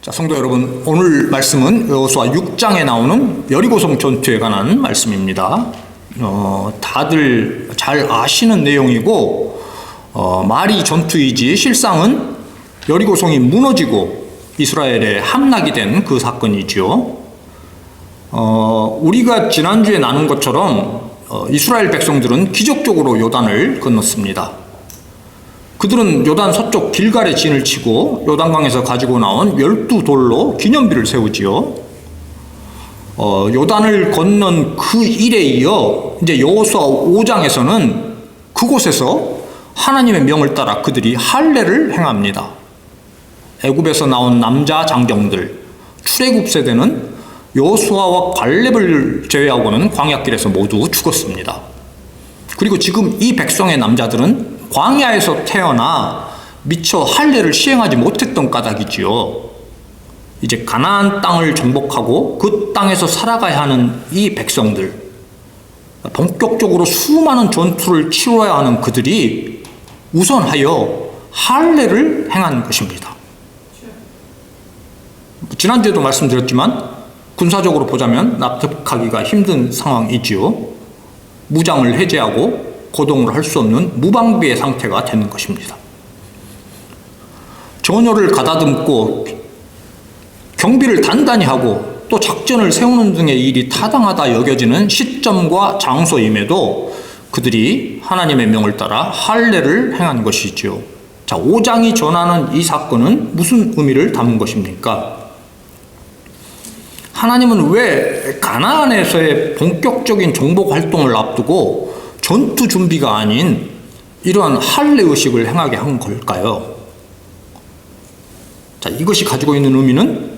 자, 성도 여러분, 오늘 말씀은 여호수아 6장에 나오는 여리고성 전투에 관한 말씀입니다. 다들 잘 아시는 내용이고 말이 전투이지 실상은 여리고성이 무너지고 이스라엘에 함락이 된 그 사건이죠. 우리가 지난주에 나눈 것처럼 이스라엘 백성들은 기적적으로 요단을 건넜습니다. 그들은 요단 서쪽 길갈에 진을 치고 요단강에서 가지고 나온 12돌로 기념비를 세우지요. 요단을 건넌 그 일에 이어 이제 여호수아 5장에서는 그곳에서 하나님의 명을 따라 그들이 할례를 행합니다. 애굽에서 나온 남자 장정들, 출애굽 세대는 여호수아와 갈렙을 제외하고는 광야길에서 모두 죽었습니다. 그리고 지금 이 백성의 남자들은 광야에서 태어나 미처 할례를 시행하지 못했던 까닭이지요. 이제 가나안 땅을 정복하고 그 땅에서 살아가야 하는 이 백성들, 본격적으로 수많은 전투를 치러야 하는 그들이 우선하여 할례를 행한 것입니다. 지난주에도 말씀드렸지만 군사적으로 보자면 납득하기가 힘든 상황이지요. 무장을 해제하고 거동을 할 수 없는 무방비의 상태가 되는 것입니다. 전열을 가다듬고 경비를 단단히 하고 또 작전을 세우는 등의 일이 타당하다 여겨지는 시점과 장소임에도 그들이 하나님의 명을 따라 할례를 행한 것이지요. 자, 5장이 전하는 이 사건은 무슨 의미를 담은 것입니까? 하나님은 왜 가나안에서의 본격적인 정복 활동을 앞두고 전투 준비가 아닌 이러한 할례 의식을 행하게 한 걸까요? 자, 이것이 가지고 있는 의미는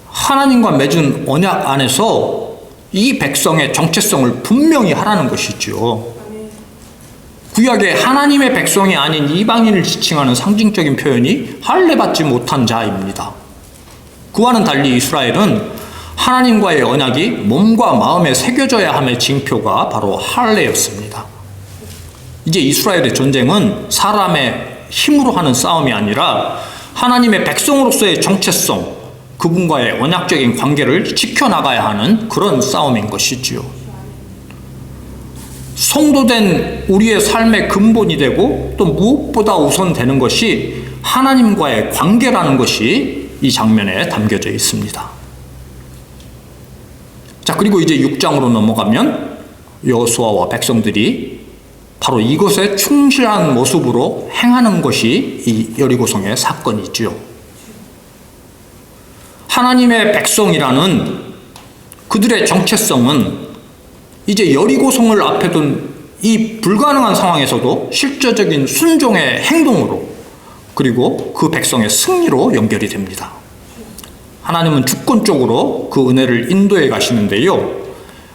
하나님과 맺은 언약 안에서 이 백성의 정체성을 분명히 하라는 것이죠. 구약에 하나님의 백성이 아닌 이방인을 지칭하는 상징적인 표현이 할례 받지 못한 자입니다. 그와는 달리 이스라엘은 하나님과의 언약이 몸과 마음에 새겨져야 함의 징표가 바로 할례였습니다. 이제 이스라엘의 전쟁은 사람의 힘으로 하는 싸움이 아니라 하나님의 백성으로서의 정체성, 그분과의 언약적인 관계를 지켜나가야 하는 그런 싸움인 것이지요. 성도된 우리의 삶의 근본이 되고 또 무엇보다 우선되는 것이 하나님과의 관계라는 것이 이 장면에 담겨져 있습니다. 자, 그리고 이제 6장으로 넘어가면 여호수아와 백성들이 바로 이것에 충실한 모습으로 행하는 것이 이 여리고성의 사건이지요. 하나님의 백성이라는 그들의 정체성은 이제 여리고성을 앞에 둔 이 불가능한 상황에서도 실제적인 순종의 행동으로 그리고 그 백성의 승리로 연결이 됩니다. 하나님은 주권적으로 그 은혜를 인도해 가시는데요.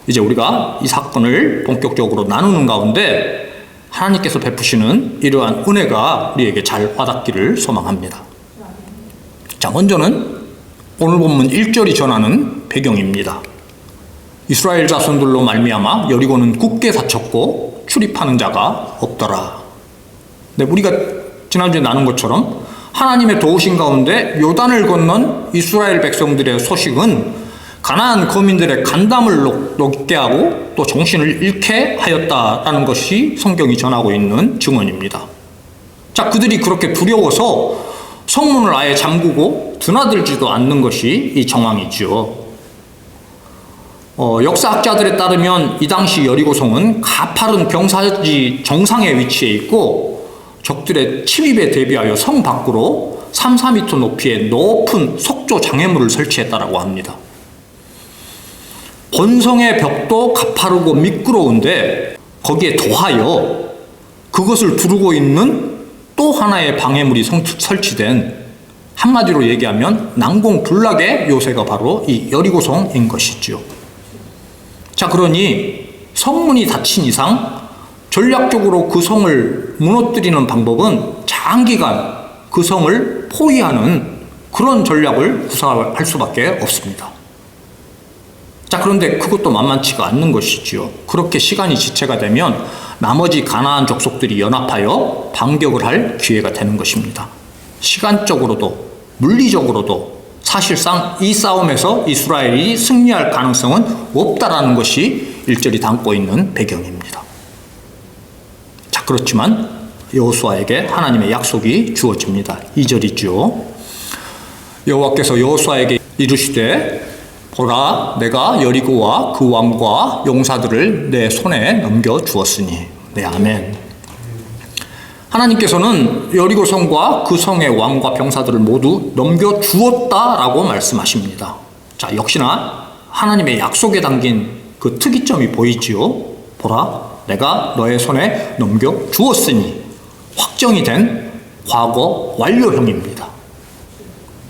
이제 우리가 이 사건을 본격적으로 나누는 가운데 하나님께서 베푸시는 이러한 은혜가 우리에게 잘 와닿기를 소망합니다. 자, 먼저는 오늘 본문 1절이 전하는 배경입니다. 이스라엘 자손들로 말미암아 여리고는 굳게 닫혔고 출입하는 자가 없더라. 네, 우리가 지난주에 나눈 것처럼 하나님의 도우신 가운데 요단을 건넌 이스라엘 백성들의 소식은 가나안 거민들의 간담을 녹게 하고 또 정신을 잃게 하였다라는 것이 성경이 전하고 있는 증언입니다. 자, 그들이 그렇게 두려워서 성문을 아예 잠그고 드나들지도 않는 것이 이 정황이죠. 역사학자들에 따르면 이 당시 여리고성은 가파른 경사지 정상에 위치해 있고 적들의 침입에 대비하여 성 밖으로 3, 4m 높이의 높은 속조 장애물을 설치했다라고 합니다. 본성의 벽도 가파르고 미끄러운데 거기에 더하여 그것을 두르고 있는 또 하나의 방해물이 설치된, 한마디로 얘기하면 난공불락의 요새가 바로 이 여리고성인 것이죠. 자, 그러니 성문이 닫힌 이상 전략적으로 그 성을 무너뜨리는 방법은 장기간 그 성을 포위하는 그런 전략을 구사할 수밖에 없습니다. 자, 그런데 그것도 만만치가 않는 것이지요. 그렇게 시간이 지체가 되면 나머지 가나안 족속들이 연합하여 반격을 할 기회가 되는 것입니다. 시간적으로도 물리적으로도 사실상 이 싸움에서 이스라엘이 승리할 가능성은 없다라는 것이 1절이 담고 있는 배경입니다. 자, 그렇지만 여호수아에게 하나님의 약속이 주어집니다. 2절이죠. 여호와께서 여호수아에게 이르시되 보라, 내가 여리고와 그 왕과 용사들을 내 손에 넘겨 주었으니. 네, 아멘. 하나님께서는 여리고 성과 그 성의 왕과 병사들을 모두 넘겨 주었다라고 말씀하십니다. 자, 역시나 하나님의 약속에 담긴 그 특이점이 보이지요. 보라, 내가 너의 손에 넘겨 주었으니. 확정이 된 과거 완료형입니다.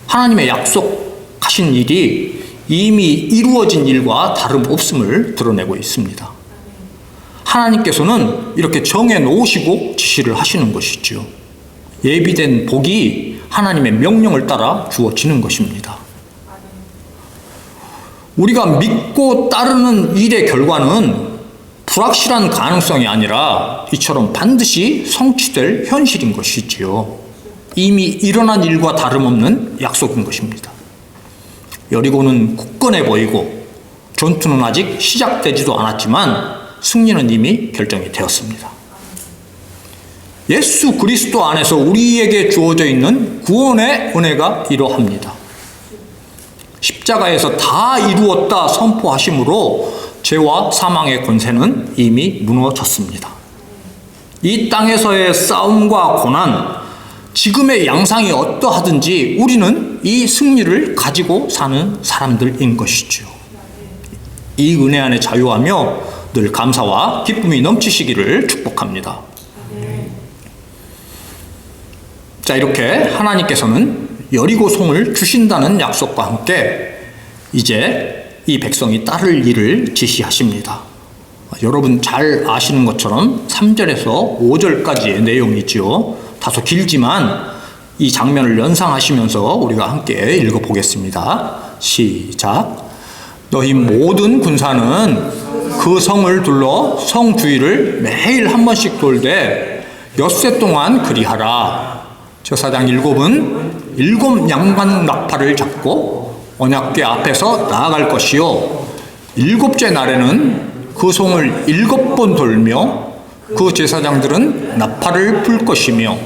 하나님의 약속하신 일이 이미 이루어진 일과 다름없음을 드러내고 있습니다. 하나님께서는 이렇게 정해 놓으시고 지시를 하시는 것이죠. 예비된 복이 하나님의 명령을 따라 주어지는 것입니다. 우리가 믿고 따르는 일의 결과는 불확실한 가능성이 아니라 이처럼 반드시 성취될 현실인 것이지요. 이미 일어난 일과 다름없는 약속인 것입니다. 여리고는 굳건해 보이고 전투는 아직 시작되지도 않았지만 승리는 이미 결정이 되었습니다. 예수 그리스도 안에서 우리에게 주어져 있는 구원의 은혜가 이러합니다. 십자가에서 다 이루었다 선포하심으로 죄와 사망의 권세는 이미 무너졌습니다. 이 땅에서의 싸움과 고난, 지금의 양상이 어떠하든지 우리는 이 승리를 가지고 사는 사람들인 것이죠. 이 은혜 안에 자유하며 늘 감사와 기쁨이 넘치시기를 축복합니다. 자, 이렇게 하나님께서는 여리고 성을 주신다는 약속과 함께 이제 이 백성이 따를 일을 지시하십니다. 여러분 잘 아시는 것처럼 3절에서 5절까지의 내용이지요. 다소 길지만 이 장면을 연상하시면서 우리가 함께 읽어보겠습니다. 시작. 너희 모든 군사는 그 성을 둘러 성 주위를 매일 한 번씩 돌되 엿새 동안 그리하라. 제사장 7은 7 양반 나팔을 잡고 언약궤 앞에서 나아갈 것이요 7째 날에는 그 성을 7번 돌며 그 제사장들은 나팔을 불 것이며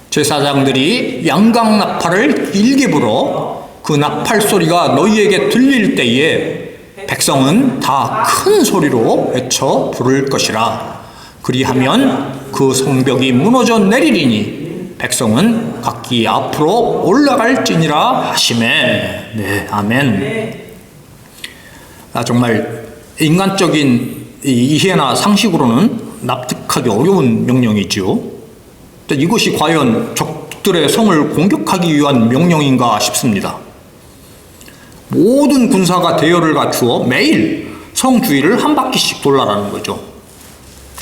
제사장들이 양각 나팔을 길게 불어 그 나팔 소리가 너희에게 들릴 때에 백성은 다 큰 소리로 외쳐 부를 것이라. 그리하면 그 성벽이 무너져 내리리니 백성은 각기 앞으로 올라갈지니라 하시매. 네, 아멘. 정말 인간적인 이해나 상식으로는 납득하기 어려운 명령이지요. 이것이 과연 적들의 성을 공격하기 위한 명령인가 싶습니다. 모든 군사가 대열을 갖추어 매일 성 주위를 한 바퀴씩 돌아라는 거죠.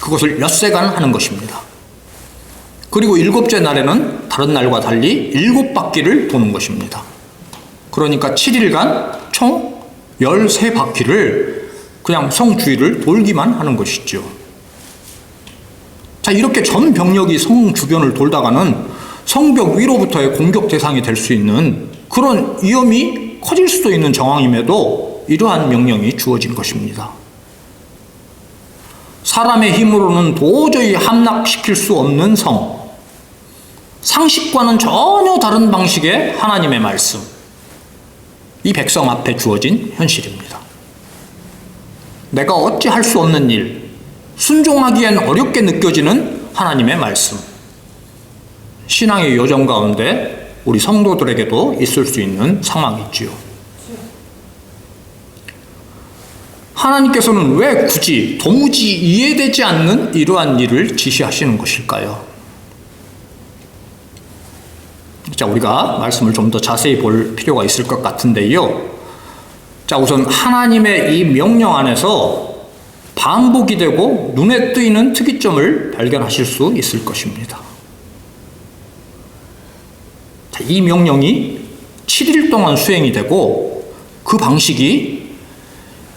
그것을 엿새간 하는 것입니다. 그리고 7째 날에는 다른 날과 달리 7바퀴를 도는 것입니다. 그러니까 7일간 총 13바퀴를 그냥 성 주위를 돌기만 하는 것이죠. 자, 이렇게 전 병력이 성 주변을 돌다가는 성벽 위로부터의 공격 대상이 될 수 있는 그런 위험이 커질 수도 있는 정황임에도 이러한 명령이 주어진 것입니다. 사람의 힘으로는 도저히 함락시킬 수 없는 성, 상식과는 전혀 다른 방식의 하나님의 말씀, 이 백성 앞에 주어진 현실입니다. 내가 어찌 할 수 없는 일, 순종하기엔 어렵게 느껴지는 하나님의 말씀, 신앙의 여정 가운데 우리 성도들에게도 있을 수 있는 상황이지요. 하나님께서는 왜 굳이 도무지 이해되지 않는 이러한 일을 지시하시는 것일까요? 자, 우리가 말씀을 좀 더 자세히 볼 필요가 있을 것 같은데요. 자, 우선 하나님의 이 명령 안에서 반복이 되고 눈에 띄는 특이점을 발견하실 수 있을 것입니다. 자, 이 명령이 7일 동안 수행이 되고 그 방식이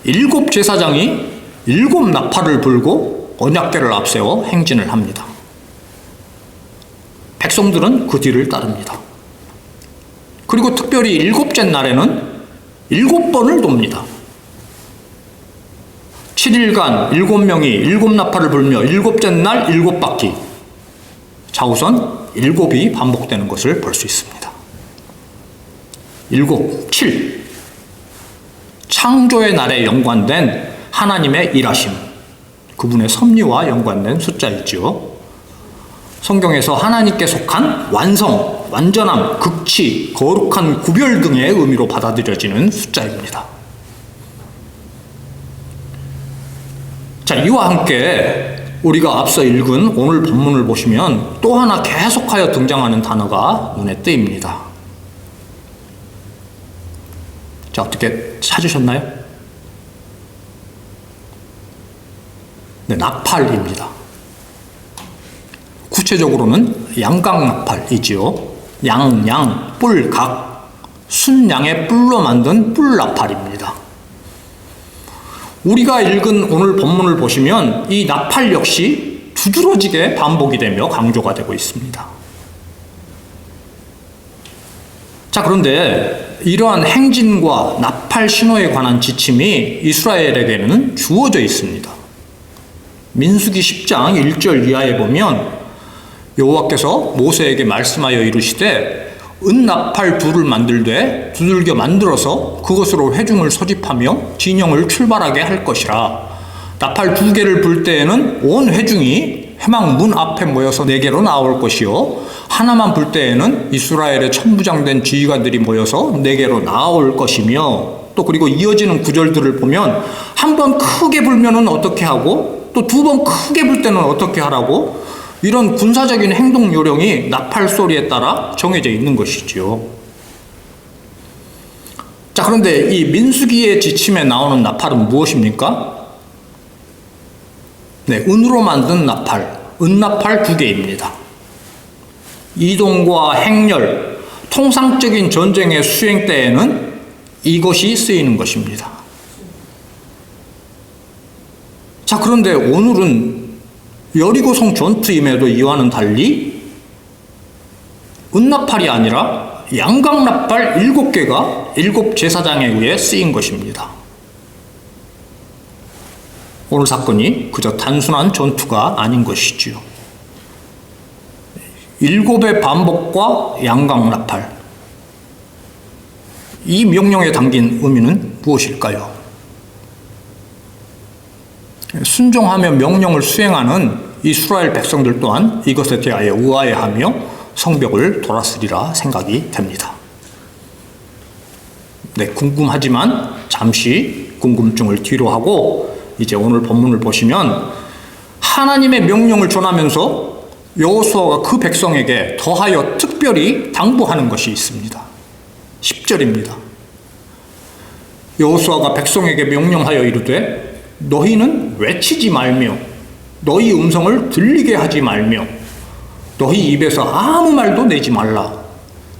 7 제사장이 7 나팔을 불고 언약궤를 앞세워 행진을 합니다. 백성들은 그 뒤를 따릅니다. 그리고 특별히 일곱째 날에는 7번을 돕니다. 7일간 7명이 7나팔을 불며 7째 날 7바퀴. 자, 우선 7이 반복되는 것을 볼 수 있습니다. 7, 7. 창조의 날에 연관된 하나님의 일하심. 그분의 섭리와 연관된 숫자이지요. 성경에서 하나님께 속한 완성, 완전함, 극치, 거룩한 구별 등의 의미로 받아들여지는 숫자입니다. 자, 이와 함께 우리가 앞서 읽은 오늘 본문을 보시면 또 하나 계속하여 등장하는 단어가 눈에 띄입니다. 자, 어떻게 찾으셨나요? 네, 나팔입니다. 구체적으로는 양각나팔이지요. 양, 뿔, 각, 순양의 뿔로 만든 뿔나팔입니다. 우리가 읽은 오늘 본문을 보시면 이 나팔 역시 두드러지게 반복이 되며 강조가 되고 있습니다. 자, 그런데 이러한 행진과 나팔 신호에 관한 지침이 이스라엘에게는 주어져 있습니다. 민수기 10장 1절 이하에 보면 여호와께서 모세에게 말씀하여 이르시되 은나팔 둘을 만들되 두들겨 만들어서 그것으로 회중을 소집하며 진영을 출발하게 할 것이라. 나팔 2개를 불 때에는 온 회중이 회막 문 앞에 모여서 4개로 나올 것이요, 하나만 불 때에는 이스라엘의 천부장된 지휘관들이 모여서 4개로 나올 것이며, 또 그리고 이어지는 구절들을 보면 한 번 크게 불면은 어떻게 하고 또 2번 크게 불 때는 어떻게 하라고, 이런 군사적인 행동 요령이 나팔 소리에 따라 정해져 있는 것이지요. 자, 그런데 이 민수기의 지침에 나오는 나팔은 무엇입니까? 네, 은으로 만든 나팔, 은나팔 2개입니다. 이동과 행렬, 통상적인 전쟁의 수행 때에는 이것이 쓰이는 것입니다. 자, 그런데 오늘은 여리고성 전투임에도 이와는 달리 은나팔이 아니라 양각나팔 7개가 7 제사장에 의해 쓰인 것입니다. 오늘 사건이 그저 단순한 전투가 아닌 것이지요. 7의 반복과 양각나팔, 이 명령에 담긴 의미는 무엇일까요? 순종하며 명령을 수행하는 이스라엘 백성들 또한 이것에 대하여 의아해하며 성벽을 돌았으리라 생각이 됩니다. 네, 궁금하지만 잠시 궁금증을 뒤로 하고 이제 오늘 본문을 보시면 하나님의 명령을 전하면서 여호수아가 그 백성에게 더하여 특별히 당부하는 것이 있습니다. 10절입니다. 여호수아가 백성에게 명령하여 이르되 너희는 외치지 말며 너희 음성을 들리게 하지 말며 너희 입에서 아무 말도 내지 말라.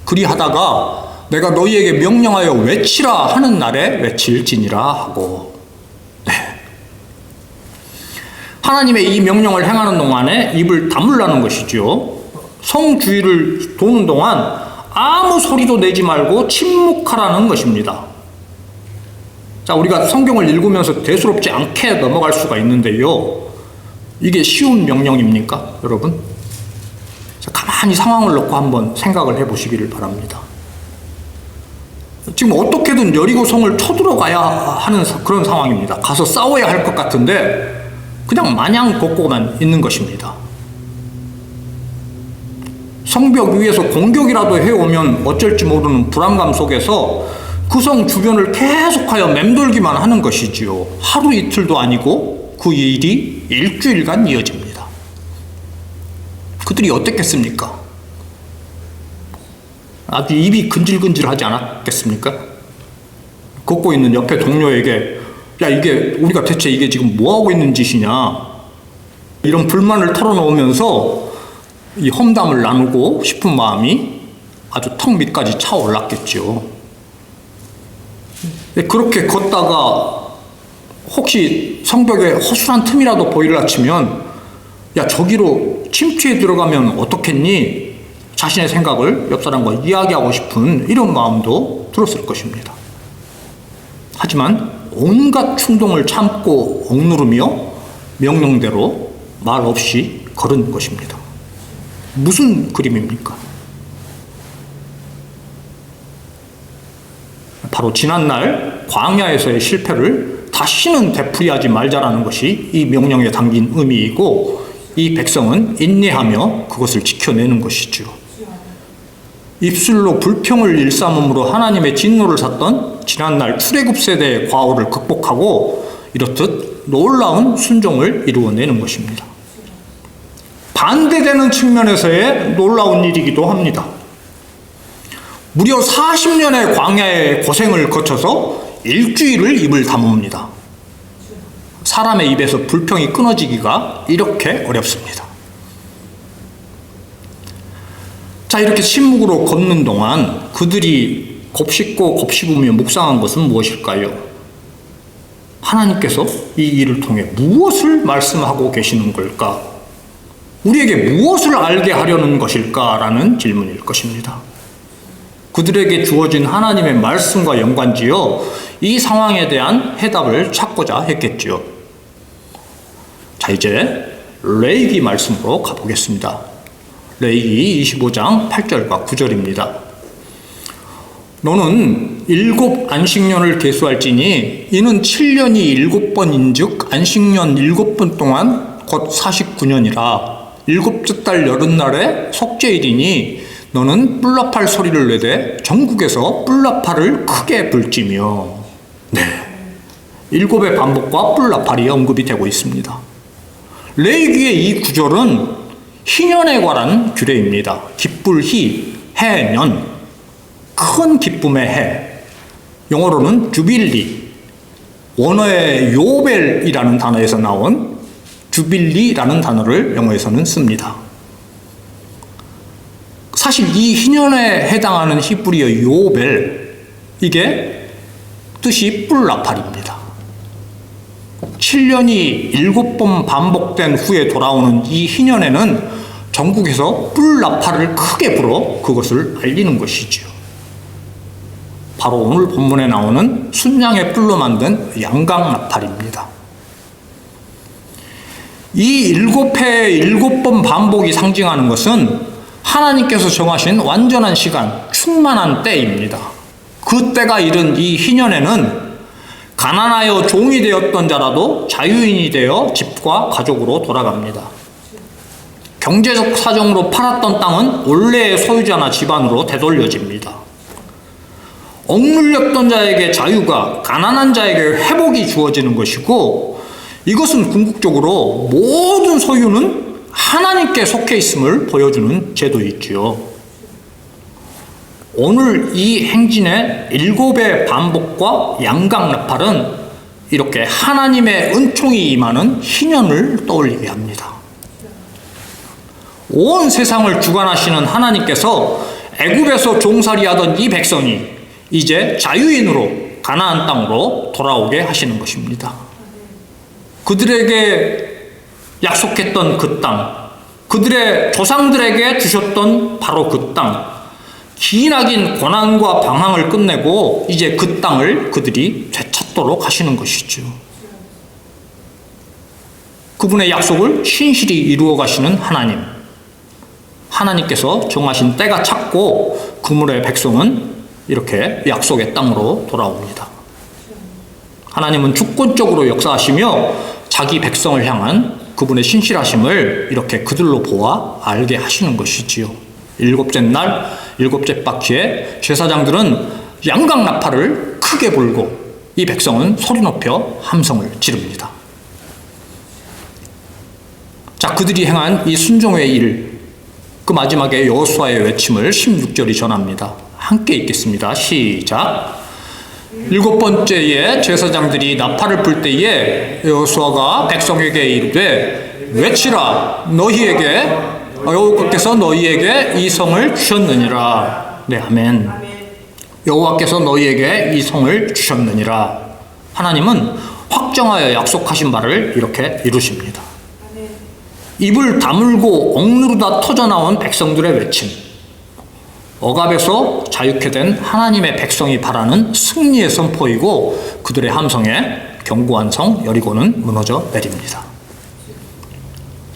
그리하다가 내가 너희에게 명령하여 외치라 하는 날에 외칠지니라 하고. 네. 하나님의 이 명령을 행하는 동안에 입을 다물라는 것이죠. 성 주위를 도는 동안 아무 소리도 내지 말고 침묵하라는 것입니다. 자, 우리가 성경을 읽으면서 대수롭지 않게 넘어갈 수가 있는데요. 이게 쉬운 명령입니까, 여러분? 자, 가만히 상황을 놓고 한번 생각을 해보시기를 바랍니다. 지금 어떻게든 여리고성을 쳐들어가야 하는 그런 상황입니다. 가서 싸워야 할 것 같은데 그냥 마냥 걷고만 있는 것입니다. 성벽 위에서 공격이라도 해오면 어쩔지 모르는 불안감 속에서 그 성 주변을 계속하여 맴돌기만 하는 것이지요. 하루 이틀도 아니고 그 일이 일주일간 이어집니다. 그들이 어땠겠습니까? 아주 입이 근질근질하지 않았겠습니까? 걷고 있는 옆에 동료에게 야, 이게 우리가 대체 이게 지금 뭐하고 있는 짓이냐, 이런 불만을 털어놓으면서 이 험담을 나누고 싶은 마음이 아주 턱 밑까지 차올랐겠죠. 그렇게 걷다가 혹시 성벽에 허술한 틈이라도 보이려 치면 야, 저기로 침투해 들어가면 어떻겠니? 자신의 생각을 옆 사람과 이야기하고 싶은 이런 마음도 들었을 것입니다. 하지만 온갖 충동을 참고 억누르며 명령대로 말 없이 걸은 것입니다. 무슨 그림입니까? 바로 지난날 광야에서의 실패를 다시는 되풀이하지 말자라는 것이 이 명령에 담긴 의미이고, 이 백성은 인내하며 그것을 지켜내는 것이죠. 입술로 불평을 일삼음으로 하나님의 진노를 샀던 지난날 출애굽 세대의 과오를 극복하고 이렇듯 놀라운 순종을 이루어내는 것입니다. 반대되는 측면에서의 놀라운 일이기도 합니다. 무려 40년의 광야의 고생을 거쳐서 일주일을 입을 다뭅니다. 사람의 입에서 불평이 끊어지기가 이렇게 어렵습니다. 자, 이렇게 침묵으로 걷는 동안 그들이 곱씹고 곱씹으며 묵상한 것은 무엇일까요? 하나님께서 이 일을 통해 무엇을 말씀하고 계시는 걸까? 우리에게 무엇을 알게 하려는 것일까라는 질문일 것입니다. 그들에게 주어진 하나님의 말씀과 연관지어 이 상황에 대한 해답을 찾고자 했겠지요. 자, 이제 레위기 말씀으로 가보겠습니다. 레위기 25장 8절과 9절입니다. 너는 7 안식년을 계수할지니 이는 7년이 7번인즉 안식년 7번 동안 곧 49년이라. 7째 달 여름날에 속죄일이니 너는 뿔나팔 소리를 내되 전국에서 뿔나팔을 크게 불지며. 네, 7의 반복과 뿔나팔이 언급이 되고 있습니다. 레위기의 이 구절은 희년에 관한 규례입니다. 기쁠희, 해년, 큰 기쁨의 해. 영어로는 주빌리, 원어의 요벨이라는 단어에서 나온 주빌리라는 단어를 영어에서는 씁니다. 사실 이 희년에 해당하는 히브리어 요벨, 이게 뜻이 뿔나팔입니다. 7년이 7번 반복된 후에 돌아오는 이 희년에는 전국에서 뿔나팔을 크게 불어 그것을 알리는 것이지요. 바로 오늘 본문에 나오는 순양의 뿔로 만든 양강나팔입니다. 이 7회의 7번 반복이 상징하는 것은 하나님께서 정하신 완전한 시간, 충만한 때입니다. 그 때가 이른 이 희년에는 가난하여 종이 되었던 자라도 자유인이 되어 집과 가족으로 돌아갑니다. 경제적 사정으로 팔았던 땅은 원래의 소유자나 집안으로 되돌려집니다. 억눌렸던 자에게 자유가, 가난한 자에게 회복이 주어지는 것이고, 이것은 궁극적으로 모든 소유는 하나님께 속해 있음을 보여주는 제도이지요. 오늘 이 행진의 7의 반복과 양강나팔은 이렇게 하나님의 은총이 임하는 희년을 떠올리게 합니다. 온 세상을 주관하시는 하나님께서 애굽에서 종살이하던 이 백성이 이제 자유인으로 가나안 땅으로 돌아오게 하시는 것입니다. 그들에게 약속했던 그 땅, 그들의 조상들에게 주셨던 바로 그 땅, 기나긴 고난과 방황을 끝내고 이제 그 땅을 그들이 되찾도록 하시는 것이죠. 그분의 약속을 신실히 이루어 가시는 하나님, 하나님께서 정하신 때가 찼고 그물의 백성은 이렇게 약속의 땅으로 돌아옵니다. 하나님은 주권적으로 역사하시며 자기 백성을 향한 그분의 신실하심을 이렇게 그들로 보아 알게 하시는 것이지요. 7째 날 7째 바퀴에 제사장들은 양강나팔을 크게 불고 이 백성은 소리 높여 함성을 지릅니다. 자, 그들이 행한 이 순종의 일, 그 마지막에 여호수아의 외침을 16절이 전합니다. 함께 읽겠습니다. 시작. 7번째에 제사장들이 나팔을 불 때에 여호수아가 백성에게 이르되 외치라, 너희에게 여호와께서 너희에게 이 성을 주셨느니라. 네, 아멘. 여호와께서 너희에게 이 성을 주셨느니라. 하나님은 확정하여 약속하신 바를 이렇게 이루십니다. 입을 다물고 억누르다 터져나온 백성들의 외침, 억압에서 자유케 된 하나님의 백성이 바라는 승리의 선포이고 그들의 함성에 견고한 성 여리고는 무너져 내립니다.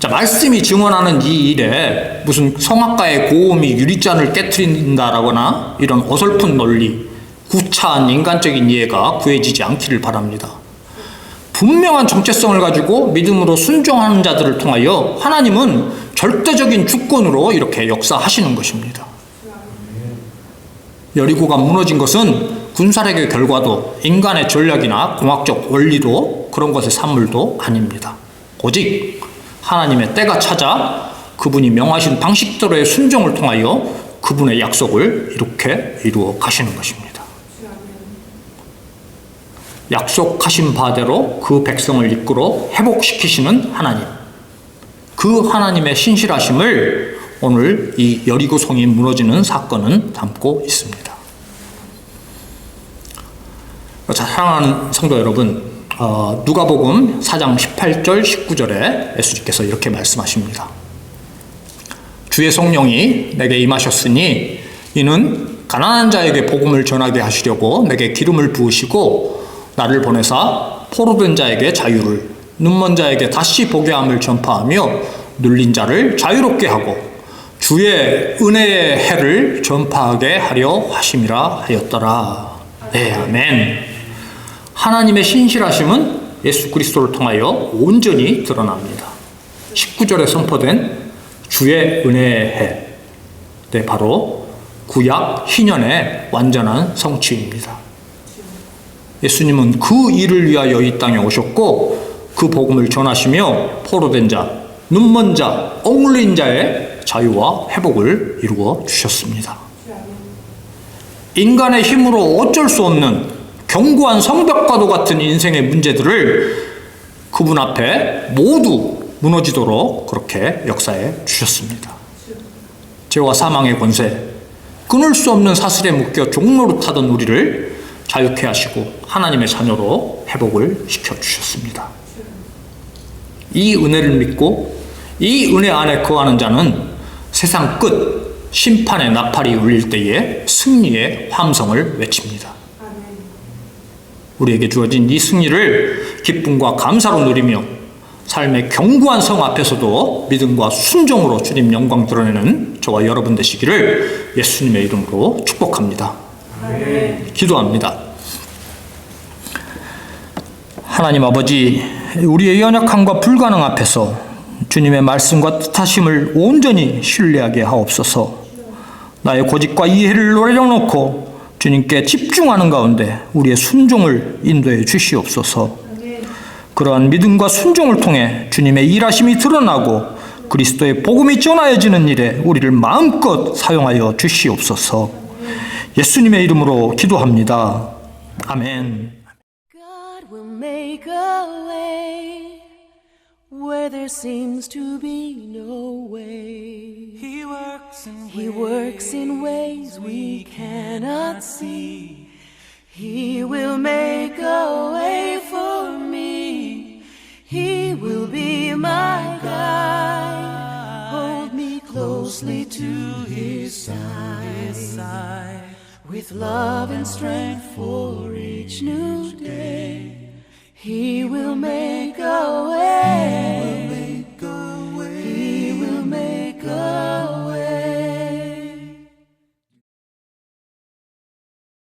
자, 말씀이 증언하는 이 일에 무슨 성악가의 고음이 유리잔을 깨트린다라거나 이런 어설픈 논리, 구차한 인간적인 이해가 구해지지 않기를 바랍니다. 분명한 정체성을 가지고 믿음으로 순종하는 자들을 통하여 하나님은 절대적인 주권으로 이렇게 역사하시는 것입니다. 여리고가 무너진 것은 군사력의 결과도 인간의 전략이나 공학적 원리도 그런 것의 산물도 아닙니다. 오직 하나님의 때가 찾아 그분이 명하신 방식대로의 순종을 통하여 그분의 약속을 이렇게 이루어 가시는 것입니다. 약속하신 바대로 그 백성을 이끌어 회복시키시는 하나님, 그 하나님의 신실하심을 오늘 이 여리고 성이 무너지는 사건은 담고 있습니다. 자, 사랑하는 성도 여러분, 누가복음 4장 18절 19절에 예수님께서 이렇게 말씀하십니다. 주의 성령이 내게 임하셨으니 이는 가난한 자에게 복음을 전하게 하시려고 내게 기름을 부으시고 나를 보내사 포로된 자에게 자유를, 눈먼 자에게 다시 보게 함을 전파하며 눌린 자를 자유롭게 하고 주의 은혜의 해를 전파하게 하려 하심이라 하였더라. 네, 아멘. 하나님의 신실하심은 예수 그리스도를 통하여 온전히 드러납니다. 19절에 선포된 주의 은혜의 해, 네, 바로 구약 희년의 완전한 성취입니다. 예수님은 그 일을 위하여 이 땅에 오셨고 그 복음을 전하시며 포로된 자, 눈먼 자, 억눌린 자의 자유와 회복을 이루어 주셨습니다. 인간의 힘으로 어쩔 수 없는 견고한 성벽과도 같은 인생의 문제들을 그분 앞에 모두 무너지도록 그렇게 역사해 주셨습니다. 죄와 사망의 권세, 끊을 수 없는 사슬에 묶여 종노릇하던 우리를 자유케 하시고 하나님의 자녀로 회복을 시켜주셨습니다. 이 은혜를 믿고 이 은혜 안에 거하는 자는 세상 끝 심판의 나팔이 울릴 때에 승리의 함성을 외칩니다. 우리에게 주어진 이 승리를 기쁨과 감사로 누리며 삶의 견고한 성 앞에서도 믿음과 순종으로 주님 영광 드러내는 저와 여러분 되시기를 예수님의 이름으로 축복합니다. 기도합니다. 하나님 아버지, 우리의 연약함과 불가능 앞에서 주님의 말씀과 뜻하심을 온전히 신뢰하게 하옵소서. 나의 고집과 이해를 내려놓고 주님께 집중하는 가운데 우리의 순종을 인도해 주시옵소서. 그러한 믿음과 순종을 통해 주님의 일하심이 드러나고 그리스도의 복음이 전하여지는 일에 우리를 마음껏 사용하여 주시옵소서. 예수님의 이름으로 기도합니다. 아멘. God will make a way where there seems to be no way. He works in ways we cannot see. He will make a way for me. He will be my guide. Hold me closely to His side. With love and strength for each new day. He will make a